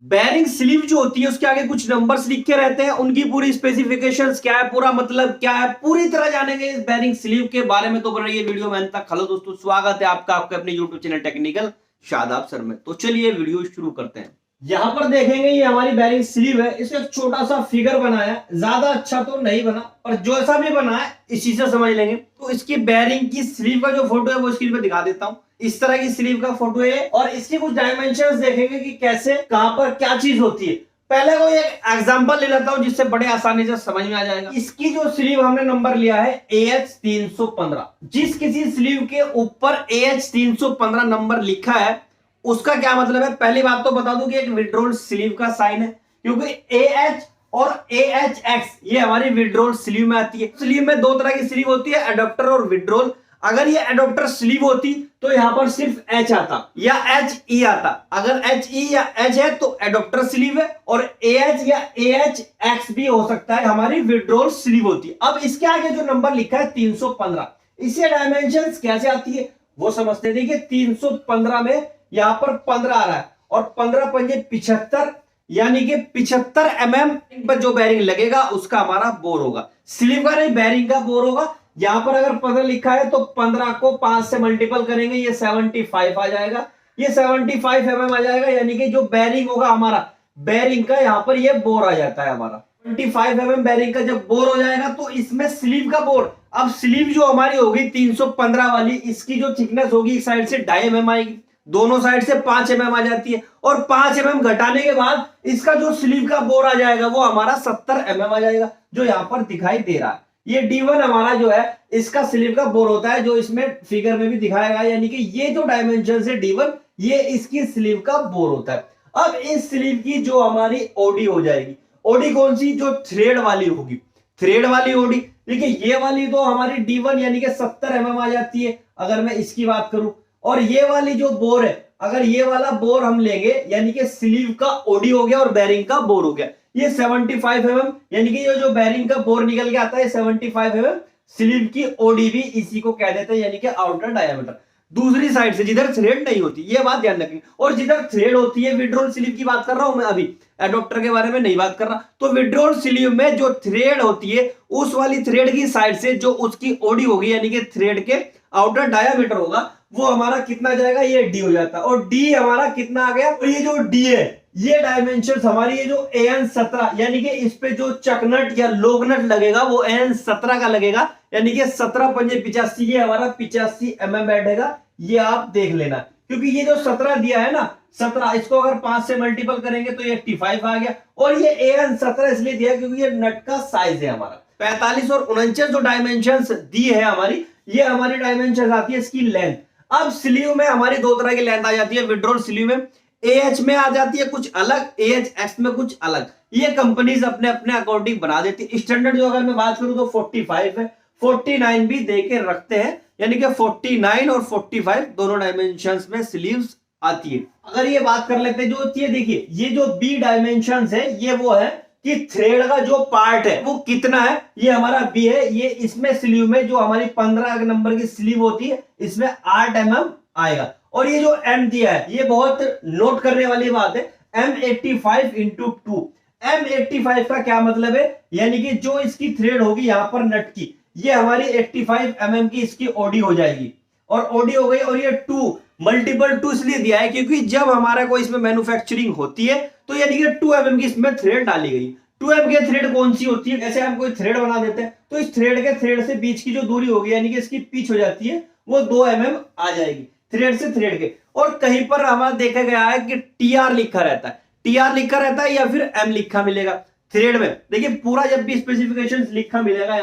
Bearing sleeve जो होती है उसके आगे कुछ नंबर्स लिखे रहते हैं, उनकी पूरी स्पेसिफिकेशंस क्या है, पूरा मतलब क्या है, पूरी तरह जानेंगे इस बेयरिंग स्लीव के बारे में। तो बन रही है वीडियो में अंत तक। हेलो दोस्तों, स्वागत है आपका आपके अपने YouTube channel technical Shadab sir में। तो चलिए वीडियो शुरू करते हैं। यहाँ पर देखेंगे ये हमारी बेयरिंग स्लीव है, इसका एक छोटा सा फिगर बनाया है, ज्यादा अच्छा तो नहीं बना पर जैसा भी बना है इसी से समझ लेंगे। तो इसकी बेयरिंग की स्लीव का जो फोटो है वो स्क्रीन पे दिखा देता हूँ। इस तरह की स्लीव का फोटो है और इसकी कुछ डायमेंशंस देखेंगे कि कैसे कहां पर क्या चीज होती है। पहले को एक एग्जांपल ले लेता हूं जिससे बड़े आसानी से समझ में आ जाएगा। इसकी जो स्लीव हमने नंबर लिया है AH 315। जिस किसी स्लीव के ऊपर AH 315 नंबर लिखा है उसका क्या मतलब है। पहली बात तो बता दूं कि एक विड्रॉल स्लीव का साइन है, क्योंकि AH और AHX ये हमारी विड्रॉल स्लीव में आती है। स्लीव में दो तरह की स्लीव होती है, एडॉप्टर और विड्रॉल। अगर ये एडॉप्टर स्लीव होती तो यहां पर सिर्फ H आता या HE आता। अगर HE या H है तो एडॉप्टर स्लीव है, और AH या AHX भी हो सकता है, हमारी विड्रॉल स्लीव होती है। अब इसके आगे जो नंबर लिखा है 315, इससे डायमेंशंस कैसे आती है वो समझते हैं। देखिए 315 में यहां पर 15 आ रहा है और 15 पंजे 75, यानी कि 75 mm पर जो बेयरिंग लगेगा उसका हमारा बोर होगा। स्लीव का नहीं, बेयरिंग का बोर होगा। यहां पर अगर 15 लिखा है तो 15 को 5 से मल्टीपल करेंगे, ये 75 आ जाएगा, ये 75 mm आ जाएगा, यानी कि जो बेयरिंग होगा हमारा, बेयरिंग का यहां पर ये बोर आ जाता है हमारा 25 mm। बेयरिंग का जब बोर हो जाएगा तो इसमें स्लीव का बोर। अब स्लीव जो हमारी होगी 315 वाली, इसकी जो थिकनेस होगी एक साइड से 2.5 mm आएगी, दोनों साइड से 5 mm आ जाती है, और 5 mm घटाने के बाद इसका जो स्लीव का बोर आ जाएगा वो हमारा 70 mm आ जाएगा, जो यहां पर दिखाई दे रहा है। ये D1 हमारा जो है इसका स्लीव का बोर होता है, जो इसमें फिगर में भी दिखाया गया, यानी कि ये जो डायमेंशन है D1 ये इसकी स्लीव का बोर होता है। अब इस स्लीव की जो हमारी ओडी हो जाएगी, ओडी कौन सी, जो थ्रेड वाली होगी, थ्रेड वाली ओडी। देखिए ये वाली तो हमारी D1 यानी कि 70 mm आ जाती है अगर मैं इसकी बात करूं, और ये वाली जो बोर है, अगर ये वाला बोर हम लेंगे यानी कि स्लीव का ओडी हो गया और बेयरिंग का बोर हो गया, ये 75 mm, यानी कि ये जो बेयरिंग का बोर निकल के आता है 75 mm, स्लीव की ओडी भी इसी को कह देते हैं, यानी कि आउटर डायमीटर। दूसरी साइड से जिधर थ्रेड नहीं होती, ये बात ध्यान रखेंगे, और जिधर थ्रेड होती है, विड्रॉल स्लीव की बात कर रहा हूं मैं, अभी एडॉप्टर के बारे में नहीं बात कर रहा। तो विड्रॉल स्लीव में जो थ्रेड होती है उस वाली थ्रेड की साइड से जो उसकी ओडी होगी, यानी कि थ्रेड के आउटर डायमीटर होगा, वो हमारा कितना जाएगा, ये D हो जाता है। और D हमारा कितना आ गया, और ये जो D है ये डायमेंशन हमारी, ये जो AN 17 यानी कि इस पे जो चकनट या लोगनट लगेगा वो AN 17 का लगेगा, यानी कि 17 पंजे 85, ये हमारा 85 mm बैठेगा। ये आप देख लेना, क्योंकि ये जो 17 दिया है ना, 17 इसको अगर 5 से मल्टीपल करेंगे तो ये 85 आ गया, और ये AN 17 इसलिए दिया क्योंकि ये नट का साइज है हमारा। 45 और 49 जो डायमेंशन दी है हमारी, ये हमारी डायमेंशन आती है इसकी लेंथ। अब स्लीव में हमारी दो तरह की लेंथ आ जाती है। विड्रॉल स्लीव में AH में आ जाती है कुछ अलग, AHX में कुछ अलग, ये कंपनीज अपने अपने अकॉर्डिंग बना देती है। स्टैंडर्ड जो अगर मैं बात करूं तो 45 है, 49 भी दे के रखते हैं, यानी कि 49 और 45 दोनों डायमेंशंस में स्लीव्स आती है। अगर ये बात कर लेते हैं जो होती है, देखिए ये जो B डायमेंशंस है ये वो है कि थ्रेड का जो पार्ट है वो कितना है, ये हमारा B है। ये इसमें स्लीव में जो हमारी 15 नंबर की स्लीव होती है इसमें 8 mm आएगा, और ये जो M दिया है ये बहुत नोट करने वाली बात है, M85 इंटू 2। M85 का क्या मतलब है, यानी कि जो इसकी थ्रेड होगी यहां पर नट की, ये हमारी 85 mm की इसकी ओडी हो जाएगी, और ओडी हो गई। और ये 2 मल्टीपल 2 इसलिए दिया है क्योंकि जब हमारा कोई इसमें मैन्युफैक्चरिंग होती है तो यानी कि 2 mm की इसमें थ्रेड डाली गई। 2 mm की थ्रेड कौन सी होती है, जैसे हम कोई थ्रेड बना देते हैं तो इस थ्रेड के थ्रेड से बीच की जो दूरी होगी, यानी कि इसकी पिच हो जाती है, वो 2 mm आ जाएगी थ्रेड से थ्रेड के। और कहीं पर हमारा देखा गया है कि TR लिखा रहता है, TR लिखा रहता है या फिर M लिखा मिलेगा थ्रेड में। देखिए पूरा जब भी स्पेसिफिकेशंस लिखा मिलेगा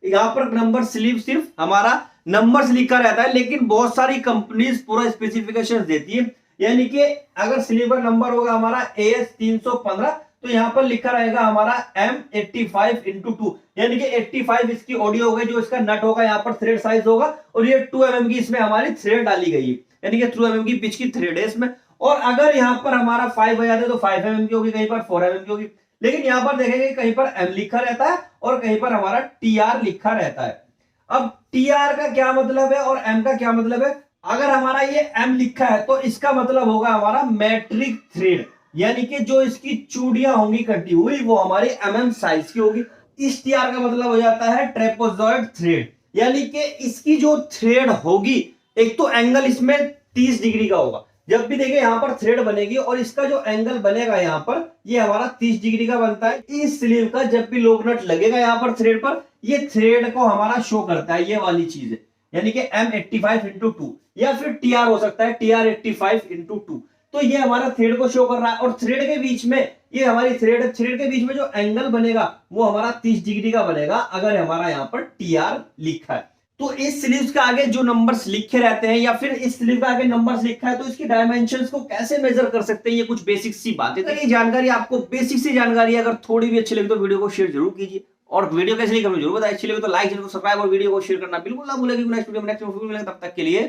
यहाँ पर नंबर स्लीव सिर्फ हमारा नंबर्स लिखा रहता है, लेकिन बहुत सारी कंपनीज पूरा स्पेसिफिकेशन देती है। यानी कि अगर स्लीव का नंबर होगा हमारा AS 315 तो यहाँ पर लिखा रहेगा हमारा M85 इंटू 2, यानी कि 85 इसकी ओडी हो गई, जो इसका नट होगा यहाँ पर थ्रेड साइज होगा, और ये 2 mm की इसमें हमारी थ्रेड डाली गई है, यानी कि 2 mm की पिच की थ्रेड है इसमें। और अगर यहाँ पर हमारा 5 आ जाता है तो 5 mm की होगी, कहीं पर 4 mm की होगी, लेकिन यहाँ पर देखेंगे कहीं पर M लिखा रहता है और कहीं पर हमारा TR लिखा रहता है। अब TR का क्या मतलब है और M का क्या मतलब है, अगर हमारा ये M लिखा है तो इसका मतलब होगा हमारा मैट्रिक थ्रेड, यानी कि जो इसकी चूड़ियां होंगी कटी हुई वो हमारी mm साइज की होगी। इस टीआर का मतलब हो जाता है ट्रेपेजॉइड थ्रेड, यानी कि इसकी जो थ्रेड होगी, एक तो एंगल इसमें 30 डिग्री का होगा। जब भी देखिए यहां पर थ्रेड बनेगी और इसका जो एंगल बनेगा यहां पर, ये हमारा 30 डिग्री का बनता है। इस स्लीव का जब भी लोक नट लगेगा यहां पर थ्रेड पर, ये थ्रेड को हमारा शो करता है, ये वाली चीज है, यानी कि M85/2 या फिर TR हो सकता है TR85/2। तो ये हमारा थ्रेड को शो कर रहा है और थ्रेड के बीच में, ये हमारी थ्रेड के बीच में जो एंगल बनेगा वो हमारा 30 डिग्री का बनेगा अगर हमारा यहाँ पर TR लिखा है। तो इस स्लीव्स के आगे जो नंबर्स लिखे रहते हैं या फिर इस स्लीव के आगे नंबर्स लिखा है, तो इसकी डायमेंशंस को कैसे मेजर कर सकते हैं, ये कुछ बेसिक सी बातें। तो ये जानकारी आपको बेसिक सी जानकारी है, अगर थोड़ी भी अच्छी लगी तो वीडियो को शेयर जरूर कीजिए और वीडियो कैसे लगी जरूर बताइए। अच्छी लगी तो लाइक, चैनल को सब्सक्राइब और वीडियो को शेयर करना बिल्कुल ना भूलें। नेक्स्ट वीडियो में नेक्स्ट मिलेंगे, तब तक के लिए